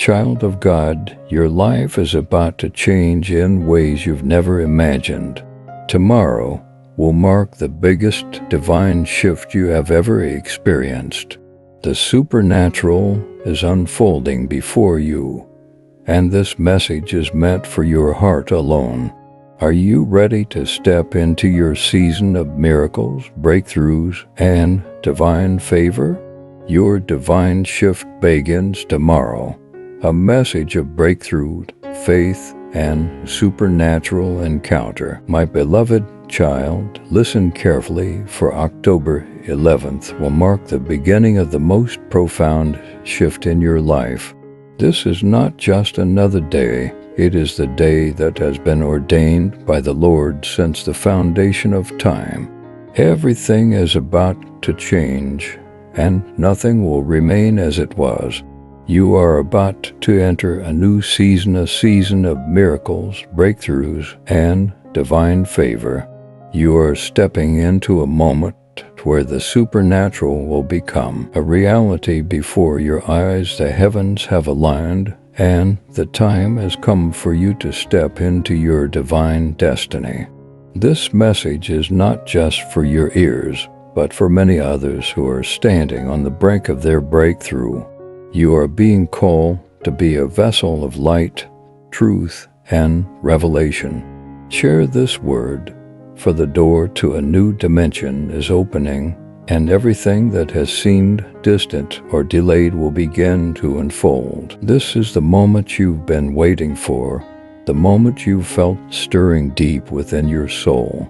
Child of God, your life is about to change in ways you've never imagined. Tomorrow will mark the biggest divine shift you have ever experienced. The supernatural is unfolding before you, and this message is meant for your heart alone. Are you ready to step into your season of miracles, breakthroughs, and divine favor? Your divine shift begins tomorrow. A message of breakthrough, faith, and supernatural encounter. My beloved child, listen carefully, for October 11th will mark the beginning of the most profound shift in your life. This is not just another day. It is the day that has been ordained by the Lord since the foundation of time. Everything is about to change, and nothing will remain as it was. You are about to enter a new season, a season of miracles, breakthroughs, and divine favor. You are stepping into a moment where the supernatural will become a reality before your eyes. The heavens have aligned, and the time has come for you to step into your divine destiny. This message is not just for your ears, but for many others who are standing on the brink of their breakthrough. You are being called to be a vessel of light, truth, and revelation. Share this word, for the door to a new dimension is opening, and everything that has seemed distant or delayed will begin to unfold. This is the moment you've been waiting for, the moment you felt stirring deep within your soul.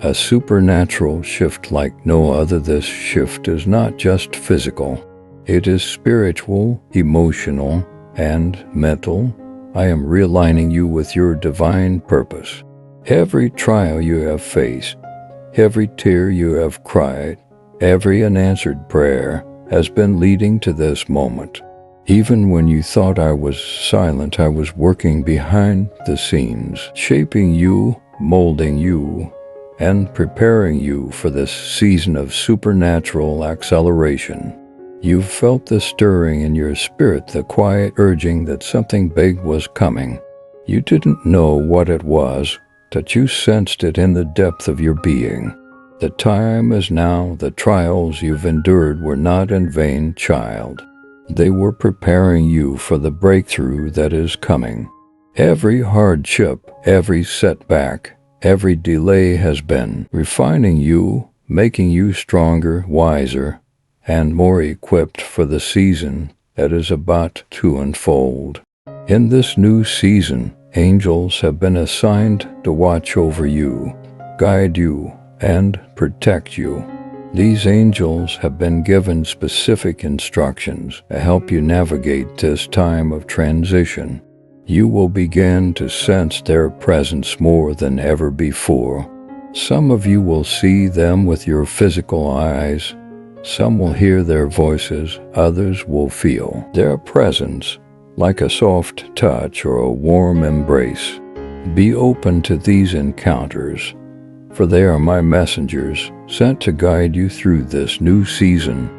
A supernatural shift like no other. This shift is not just physical. It is spiritual, emotional, and mental. I am realigning you with your divine purpose. Every trial you have faced, every tear you have cried, every unanswered prayer has been leading to this moment. Even when you thought I was silent, I was working behind the scenes, shaping you, molding you, and preparing you for this season of supernatural acceleration. You felt the stirring in your spirit, the quiet urging that something big was coming. You didn't know what it was, but you sensed it in the depth of your being. The time is now. The trials you've endured were not in vain, child. They were preparing you for the breakthrough that is coming. Every hardship, every setback, every delay has been refining you, making you stronger, wiser, and more equipped for the season that is about to unfold. In this new season, angels have been assigned to watch over you, guide you, and protect you. These angels have been given specific instructions to help you navigate this time of transition. You will begin to sense their presence more than ever before. Some of you will see them with your physical eyes. Some will hear their voices. Others will feel their presence, like a soft touch or a warm embrace. Be open to these encounters, for they are my messengers sent to guide you through this new season,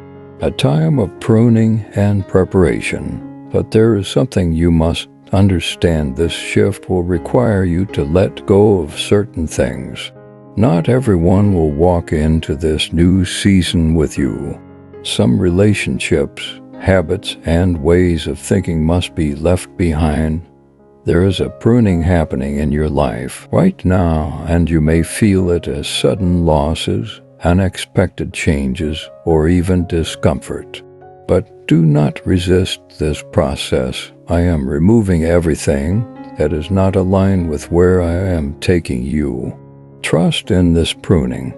a time of pruning and preparation. But there is something you must understand. This shift will require you to let go of certain things. Not everyone will walk into this new season with you. Some relationships, habits, and ways of thinking must be left behind. There is a pruning happening in your life right now, and you may feel it as sudden losses, unexpected changes, or even discomfort. But do not resist this process. I am removing everything that is not aligned with where I am taking you. Trust in this pruning,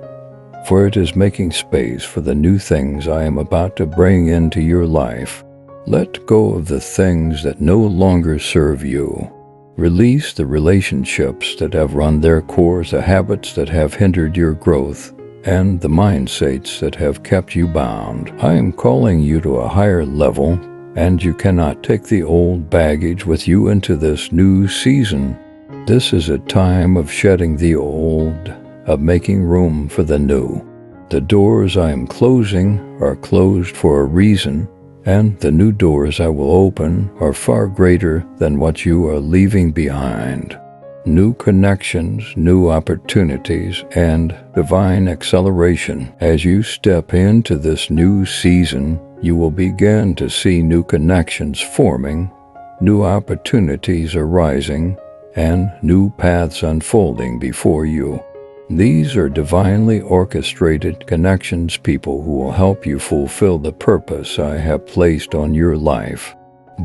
for it is making space for the new things I am about to bring into your life. Let go of the things that no longer serve you. Release the relationships that have run their course, the habits that have hindered your growth, and the mindsets that have kept you bound. I am calling you to a higher level, and you cannot take the old baggage with you into this new season. This is a time of shedding the old, of making room for the new. The doors I am closing are closed for a reason, and the new doors I will open are far greater than what you are leaving behind. New connections, new opportunities, and divine acceleration. As you step into this new season, you will begin to see new connections forming, new opportunities arising, and new paths unfolding before you. These are divinely orchestrated connections, people who will help you fulfill the purpose I have placed on your life.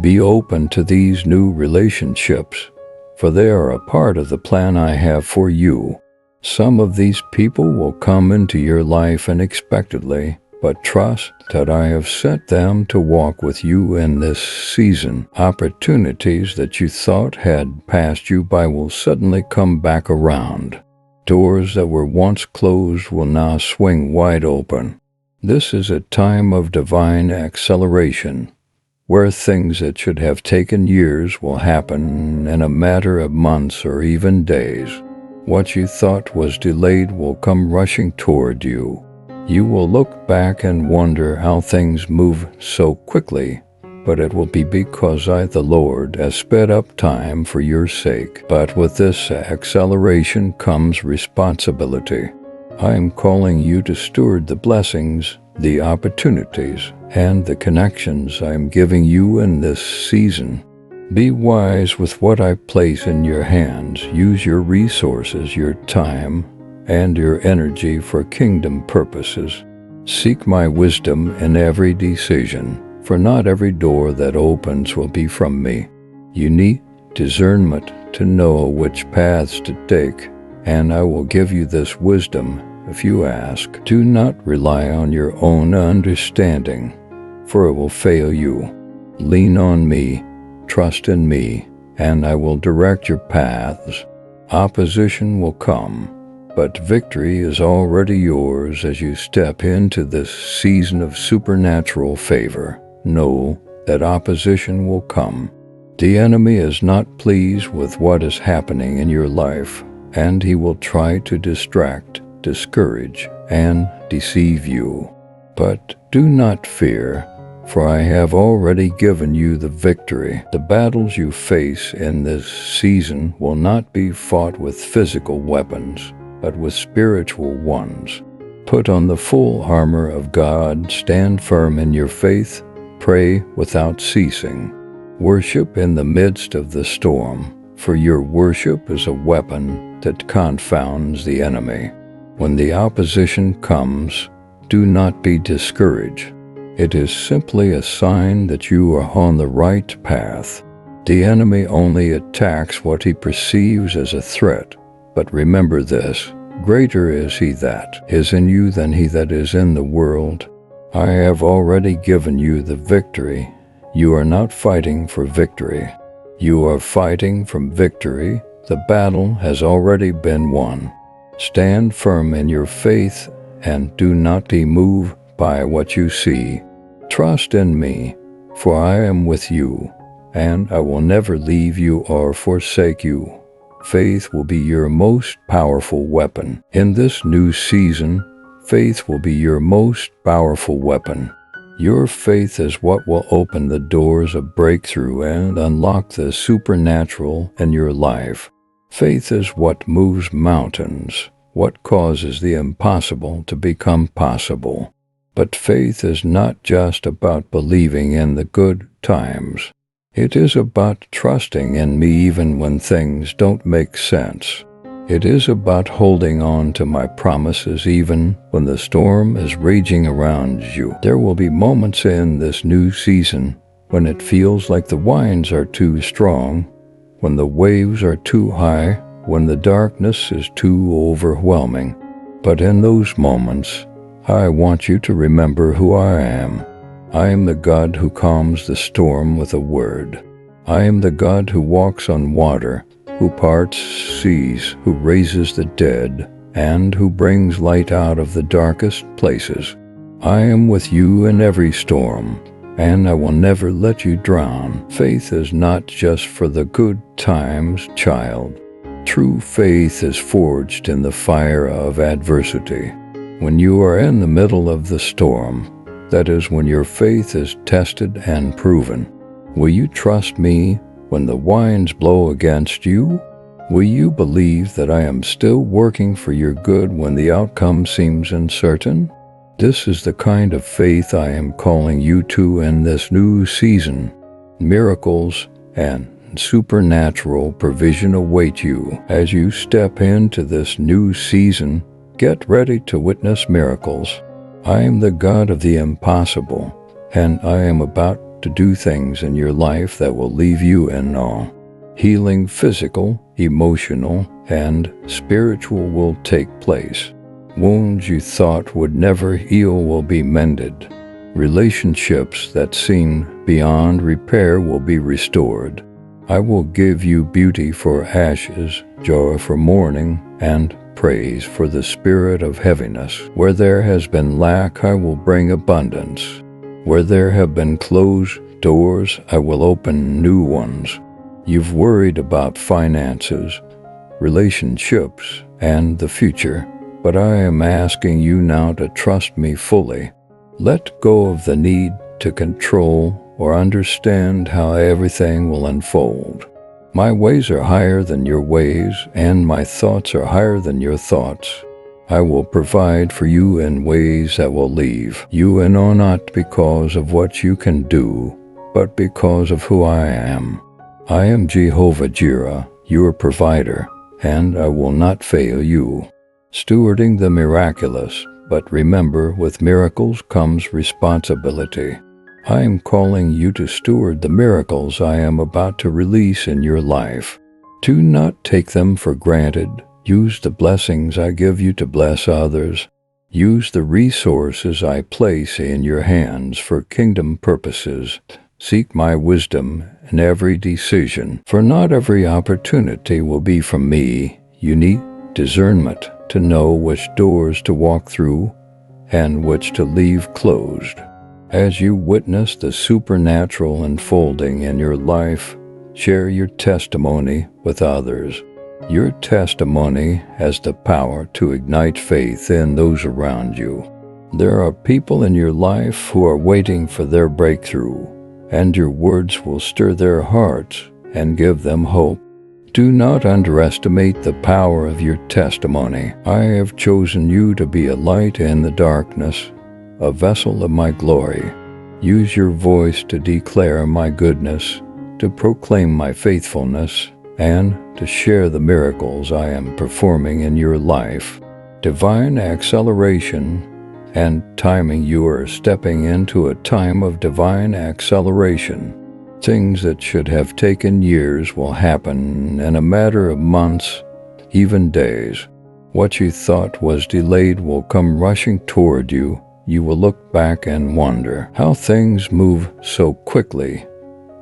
Be open to these new relationships, for they are a part of the plan I have for you. Some of these people will come into your life unexpectedly, but trust that I have sent them to walk with you in this season. Opportunities that you thought had passed you by will suddenly come back around. Doors that were once closed will now swing wide open. This is a time of divine acceleration, where things that should have taken years will happen in a matter of months or even days. What you thought was delayed will come rushing toward you. You will look back and wonder how things move so quickly, but it will be because I, the Lord, has sped up time for your sake. But with this acceleration comes responsibility. I am calling you to steward the blessings, the opportunities, and the connections I am giving you in this season. Be wise with what I place in your hands. Use your resources, your time, and your energy for kingdom purposes. Seek my wisdom in every decision, for not every door that opens will be from me. You need discernment to know which paths to take, and I will give you this wisdom if you ask. Do not rely on your own understanding, for it will fail you. Lean on me, trust in me, and I will direct your paths. Opposition will come, but victory is already yours as you step into this season of supernatural favor. Know that opposition will come. The enemy is not pleased with what is happening in your life, and he will try to distract, discourage, and deceive you. But do not fear, for I have already given you the victory. The battles you face in this season will not be fought with physical weapons, but with spiritual ones. Put on the full armor of God, stand firm in your faith, pray without ceasing. Worship in the midst of the storm, for your worship is a weapon that confounds the enemy. When the opposition comes, do not be discouraged. It is simply a sign that you are on the right path. The enemy only attacks what he perceives as a threat, but remember this: greater is he that is in you than he that is in the world. I have already given you the victory. You are not fighting for victory. You are fighting from victory. The battle has already been won. Stand firm in your faith and do not be moved by what you see. Trust in me, for I am with you, and I will never leave you or forsake you. Faith will be your most powerful weapon. In this new season, faith will be your most powerful weapon. Your faith is what will open the doors of breakthrough and unlock the supernatural in your life. Faith is what moves mountains, what causes the impossible to become possible. But faith is not just about believing in the good times. It is about trusting in me even when things don't make sense. It is about holding on to my promises even when the storm is raging around you. There will be moments in this new season when it feels like the winds are too strong, when the waves are too high, when the darkness is too overwhelming. But in those moments, I want you to remember who I am. I am the God who calms the storm with a word. I am the God who walks on water, who parts seas, who raises the dead, and who brings light out of the darkest places. I am with you in every storm, and I will never let you drown. Faith is not just for the good times, child. True faith is forged in the fire of adversity. When you are in the middle of the storm, That is when your faith is tested and proven. Will you trust me when the winds blow against you? Will you believe that I am still working for your good when the outcome seems uncertain? This is the kind of faith I am calling you to in this new season. Miracles and supernatural provision await you as you step into this new season. Get ready to witness miracles. I am the God of the impossible, and I am about to do things in your life that will leave you in awe. Healing physical, emotional, and spiritual will take place. Wounds you thought would never heal will be mended. Relationships that seemed beyond repair will be restored. I will give you beauty for ashes, joy for mourning, and praise for the spirit of heaviness. Where there has been lack, I will bring abundance. Where there have been closed doors, I will open new ones. You've worried about finances, relationships, and the future, but I am asking you now to trust me fully. Let go of the need to control or understand how everything will unfold. My ways are higher than your ways, and my thoughts are higher than your thoughts. I will provide for you in ways that will leave you in awe, not because of what you can do, but because of who I am. I am Jehovah Jireh, your provider, and I will not fail you. Stewarding the miraculous, but remember, with miracles comes responsibility. I am calling you to steward the miracles I am about to release in your life. Do not take them for granted. Use the blessings I give you to bless others. Use the resources I place in your hands for kingdom purposes. Seek my wisdom in every decision, for not every opportunity will be from me. You need discernment to know which doors to walk through and which to leave closed. As you witness the supernatural unfolding in your life, share your testimony with others. Your testimony has the power to ignite faith in those around you. There are people in your life who are waiting for their breakthrough, and your words will stir their hearts and give them hope. Do not underestimate the power of your testimony. I have chosen you to be a light in the darkness, a vessel of my glory. Use your voice to declare my goodness, to proclaim my faithfulness, and to share the miracles I am performing in your life. Divine acceleration and timing. You are stepping into a time of divine acceleration. Things that should have taken years will happen in a matter of months, even days. What you thought was delayed will come rushing toward you. You will look back and wonder how things move so quickly,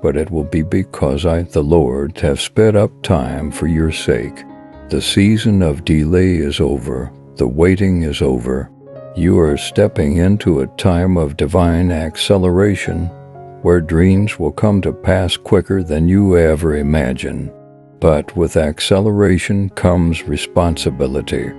but it will be because I, the Lord, have sped up time for your sake. The season of delay is over. The waiting is over. You are stepping into a time of divine acceleration, where dreams will come to pass quicker than you ever imagined. But with acceleration comes responsibility.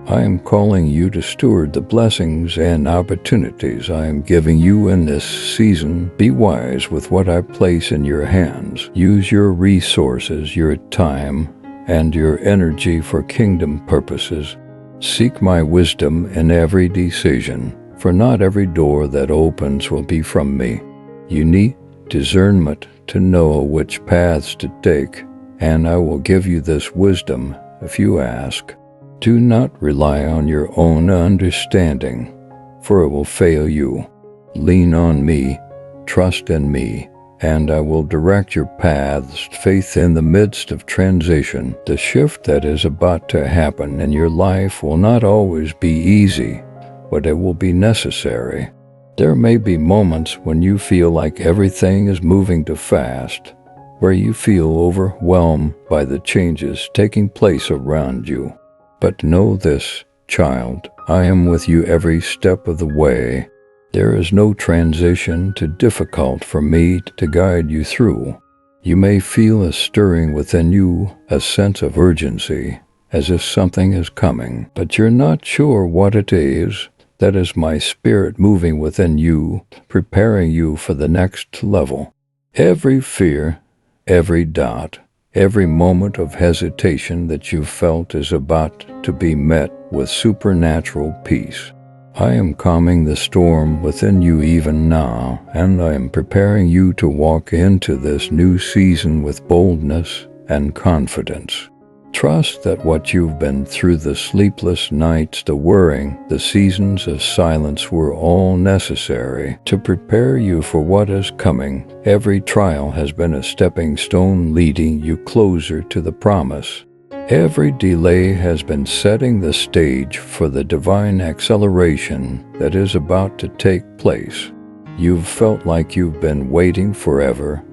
I am calling you to steward the blessings and opportunities I am giving you in this season. Be wise with what I place in your hands. Use your resources, your time, and your energy for kingdom purposes. Seek my wisdom in every decision, for not every door that opens will be from me. You need discernment to know which paths to take, and I will give you this wisdom if you ask. Do not rely on your own understanding, for it will fail you. Lean on me, trust in me, and I will direct your paths. Faith in the midst of transition. The shift that is about to happen in your life will not always be easy, but it will be necessary. There may be moments when you feel like everything is moving too fast, where you feel overwhelmed by the changes taking place around you. But know this, child, I am with you every step of the way. There is no transition too difficult for me to guide you through. You may feel a stirring within you, a sense of urgency, as if something is coming, but you're not sure what it is. That is my spirit moving within you, preparing you for the next level. Every fear, every doubt, every moment of hesitation that you felt is about to be met with supernatural peace. I am calming the storm within you even now, and I am preparing you to walk into this new season with boldness and confidence. Trust that what you've been through, the sleepless nights, the worrying, the seasons of silence, were all necessary to prepare you for what is coming. Every trial has been a stepping stone leading you closer to the promise. Every delay has been setting the stage for the divine acceleration that is about to take place. You've felt like you've been waiting forever,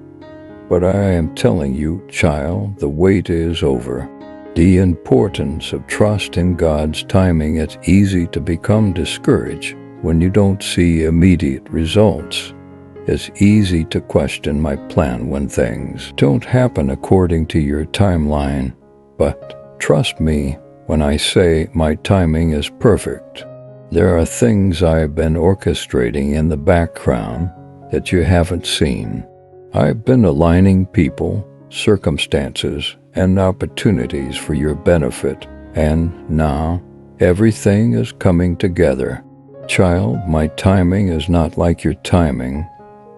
but I am telling you, child, the wait is over. The importance of trust in God's timing. It's easy to become discouraged when you don't see immediate results. It's easy to question my plan when things don't happen according to your timeline. But trust me when I say my timing is perfect. There are things I've been orchestrating in the background that you haven't seen. I've been aligning people, circumstances, and opportunities for your benefit, and now everything is coming together. Child, my timing is not like your timing.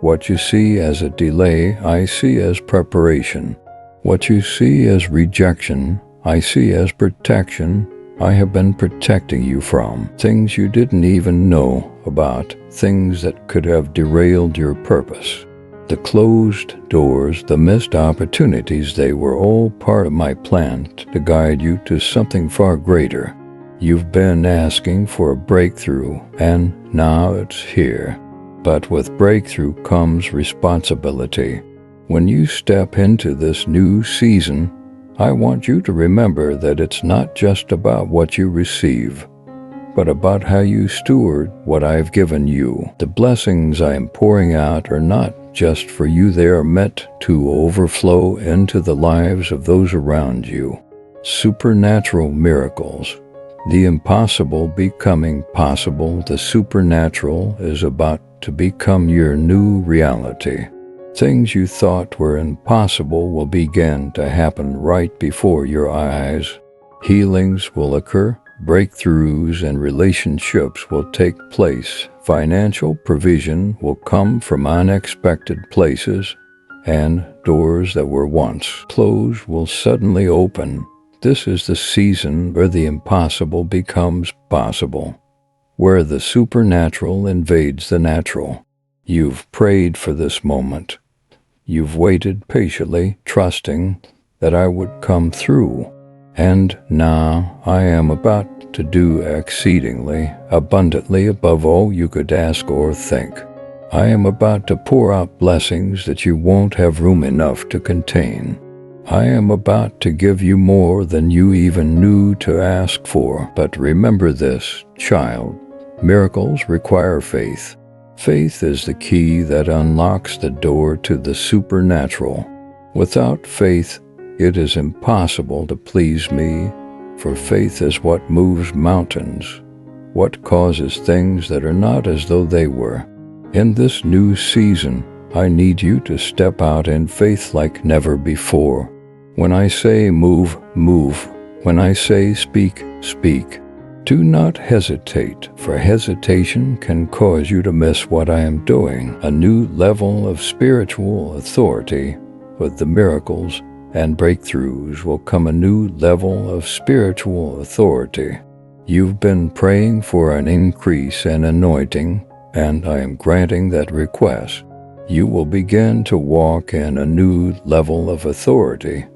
What you see as a delay, I see as preparation. What you see as rejection, I see as protection. I have been protecting you from things you didn't even know about, things that could have derailed your purpose. The closed doors, the missed opportunities, they were all part of my plan to guide you to something far greater. You've been asking for a breakthrough, and now it's here. But with breakthrough comes responsibility. When you step into this new season, I want you to remember that it's not just about what you receive, but about how you steward what I've given you. The blessings I am pouring out are not just for you. They are meant to overflow into the lives of those around you. Supernatural miracles. The impossible becoming possible. The supernatural is about to become your new reality. Things you thought were impossible will begin to happen right before your eyes. Healings will occur. Breakthroughs and relationships will take place. Financial provision will come from unexpected places, and doors that were once closed will suddenly open. This is the season where the impossible becomes possible, where the supernatural invades the natural. You've prayed for this moment. You've waited patiently, trusting that I would come through. And now I am about to do exceedingly, abundantly above all you could ask or think. I am about to pour out blessings that you won't have room enough to contain. I am about to give you more than you even knew to ask for. But remember this, child, miracles require faith. Faith is the key that unlocks the door to the supernatural. Without faith, it is impossible to please me, for faith is what moves mountains, what causes things that are not as though they were. In this new season, I need you to step out in faith like never before. When I say move, move. When I say speak, speak. Do not hesitate, for hesitation can cause you to miss what I am doing. A new level of spiritual authority with the miracles and breakthroughs will come. A new level of spiritual authority. You've been praying for an increase in anointing, and I am granting that request. You will begin to walk in a new level of authority,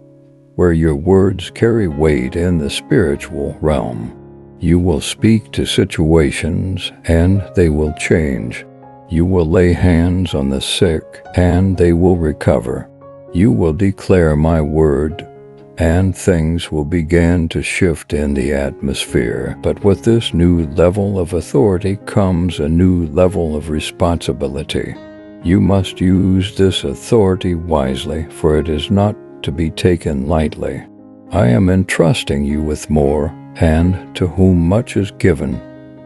where your words carry weight in the spiritual realm. You will speak to situations, and they will change. You will lay hands on the sick, and they will recover. You will declare my word, and things will begin to shift in the atmosphere. But with this new level of authority comes a new level of responsibility. You must use this authority wisely, for it is not to be taken lightly. I am entrusting you with more, and to whom much is given,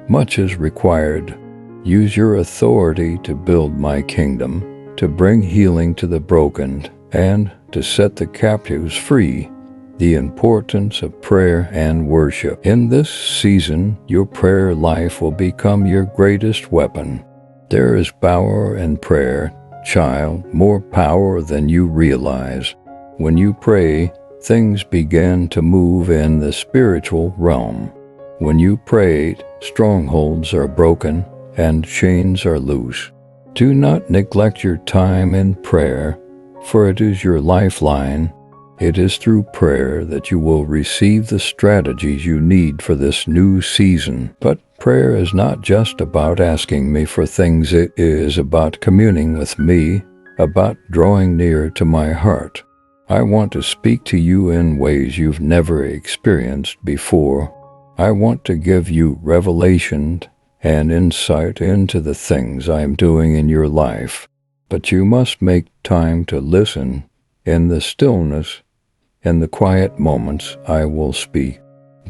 Much is required. Use your authority to build my kingdom, to bring healing to the broken, and to set the captives free. The importance of prayer and worship. In this season, your prayer life will become your greatest weapon. There is power in prayer, child, more power than you realize. When you pray, things begin to move in the spiritual realm. When you pray, strongholds are broken and chains are loose. Do not neglect your time in prayer, for it is your lifeline. It is through prayer that you will receive the strategies you need for this new season. But prayer is not just about asking me for things. It is about communing with me, about drawing near to my heart. I want to speak to you in ways you've never experienced before. I want to give you revelation and insight into the things I am doing in your life. But you must make time to listen. In the stillness, in the quiet moments, I will speak.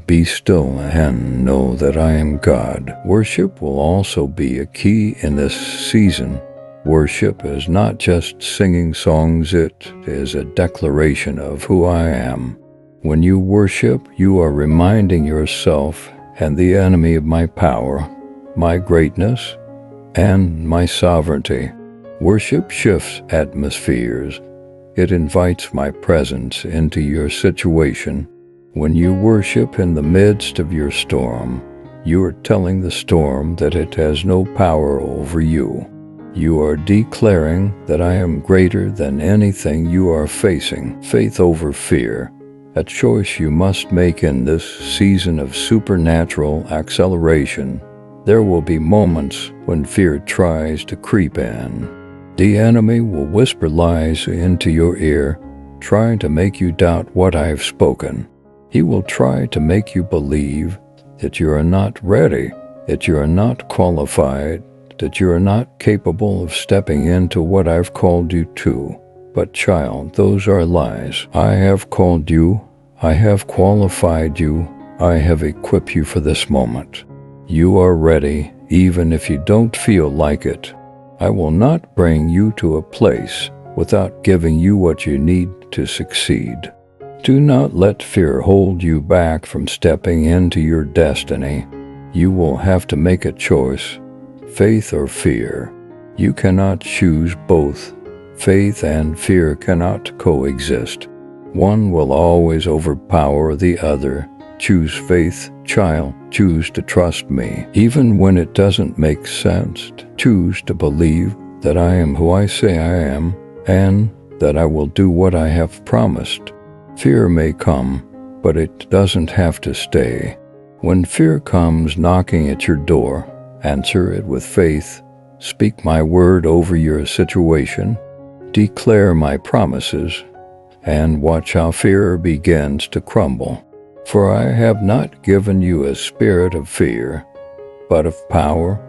Be still and know that I am God. Worship will also be a key in this season. Worship is not just singing songs, it is a declaration of who I am. When you worship, you are reminding yourself and the enemy of my power, my greatness, and my sovereignty. Worship shifts atmospheres. It invites my presence into your situation. When you worship in the midst of your storm, you are telling the storm that it has no power over you. You are declaring that I am greater than anything you are facing. Faith over fear, a choice you must make in this season of supernatural acceleration. There will be moments when fear tries to creep in. The enemy will whisper lies into your ear, trying to make you doubt what I have spoken. He will try to make you believe that you are not ready, that you are not qualified, that you are not capable of stepping into what I've called you to. But child, those are lies. I have called you, I have qualified you, I have equipped you for this moment. You are ready, even if you don't feel like it. I will not bring you to a place without giving you what you need to succeed. Do not let fear hold you back from stepping into your destiny. You will have to make a choice, faith or fear. You cannot choose both. Faith and fear cannot coexist. One will always overpower the other. Choose faith, child. Choose to trust me. Even when it doesn't make sense, choose to believe that I am who I say I am and that I will do what I have promised. Fear may come, but it doesn't have to stay. When fear comes knocking at your door, answer it with faith. Speak my word over your situation. Declare my promises, and watch how fear begins to crumble. For I have not given you a spirit of fear, but of power,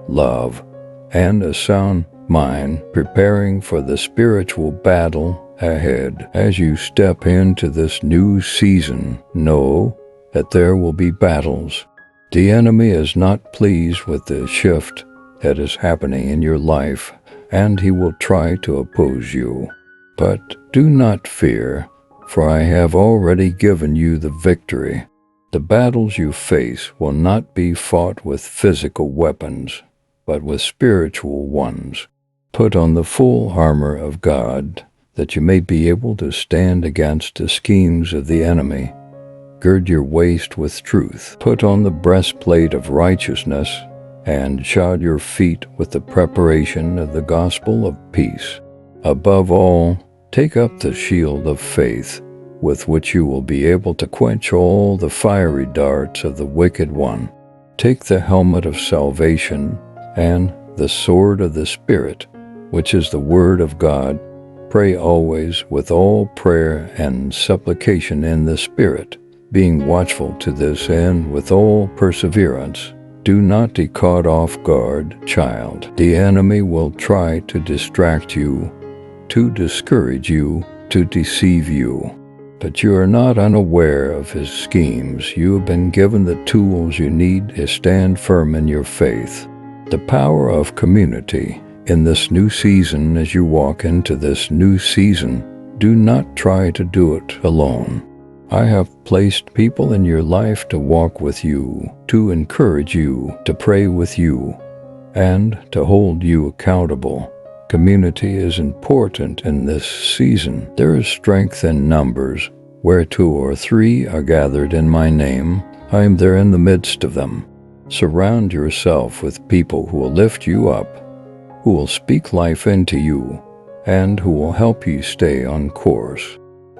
love, and a sound mind. Preparing for the spiritual battle ahead. As you step into this new season, know that there will be battles. The enemy is not pleased with the shift that is happening in your life, and he will try to oppose you. But do not fear, for I have already given you the victory. The battles you face will not be fought with physical weapons, but with spiritual ones. Put on the full armor of God, that you may be able to stand against the schemes of the enemy. Gird your waist with truth. Put on the breastplate of righteousness, and shod your feet with the preparation of the gospel of peace. Above all, take up the shield of faith, with which you will be able to quench all the fiery darts of the wicked one. Take the helmet of salvation and the sword of the Spirit, which is the word of God. Pray always with all prayer and supplication in the Spirit, being watchful to this end with all perseverance. Do not be caught off guard, child. The enemy will try to distract you, to discourage you, to deceive you. But you are not unaware of his schemes. You have been given the tools you need to stand firm in your faith. The power of community in this new season. As you walk into this new season, do not try to do it alone. I have placed people in your life to walk with you, to encourage you, to pray with you, and to hold you accountable. Community is important in this season. There is strength in numbers. Where 2 or 3 are gathered in my name, I am there in the midst of them. Surround yourself with people who will lift you up, who will speak life into you, and who will help you stay on course.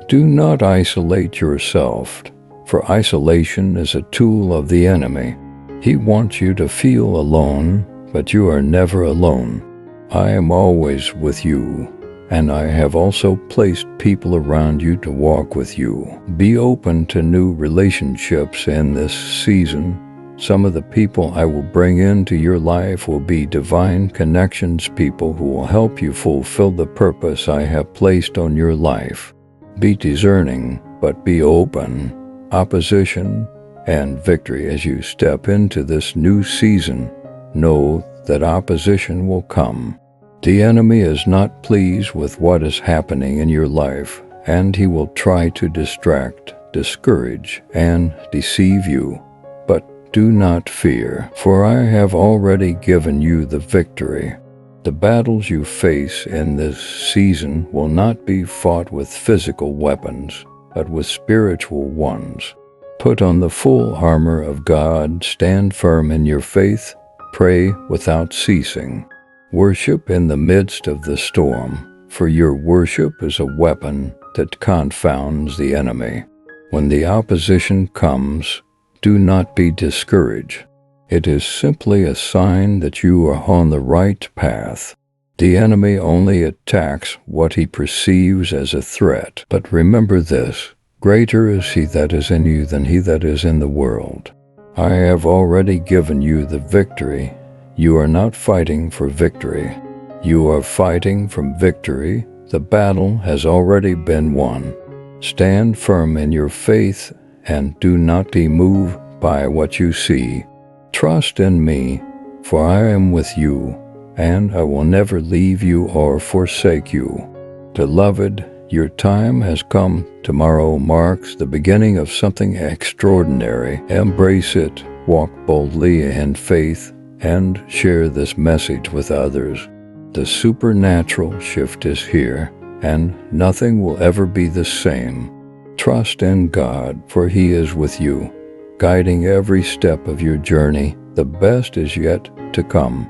Do not isolate yourself, for isolation is a tool of the enemy. He wants you to feel alone, but you are never alone. I am always with you, and I have also placed people around you to walk with you. Be open to new relationships in this season. Some of the people I will bring into your life will be divine connections, people who will help you fulfill the purpose I have placed on your life. Be discerning, but be open. Opposition and victory as you step into this new season. Know that opposition will come. The enemy is not pleased with what is happening in your life, and he will try to distract, discourage, and deceive you. But do not fear, for I have already given you the victory. The battles you face in this season will not be fought with physical weapons, but with spiritual ones. Put on the full armor of God, stand firm in your faith, pray without ceasing. Worship in the midst of the storm, for your worship is a weapon that confounds the enemy. When the opposition comes, do not be discouraged. It is simply a sign that you are on the right path. The enemy only attacks what he perceives as a threat. But remember this, greater is he that is in you than he that is in the world. I have already given you the victory. You are not fighting for victory. You are fighting from victory. The battle has already been won. Stand firm in your faith and do not be moved by what you see. Trust in me, for I am with you, and I will never leave you or forsake you. Beloved, your time has come. Tomorrow marks the beginning of something extraordinary. Embrace it, walk boldly in faith, and share this message with others. The supernatural shift is here, and nothing will ever be the same. Trust in God, for He is with you, guiding every step of your journey. The best is yet to come.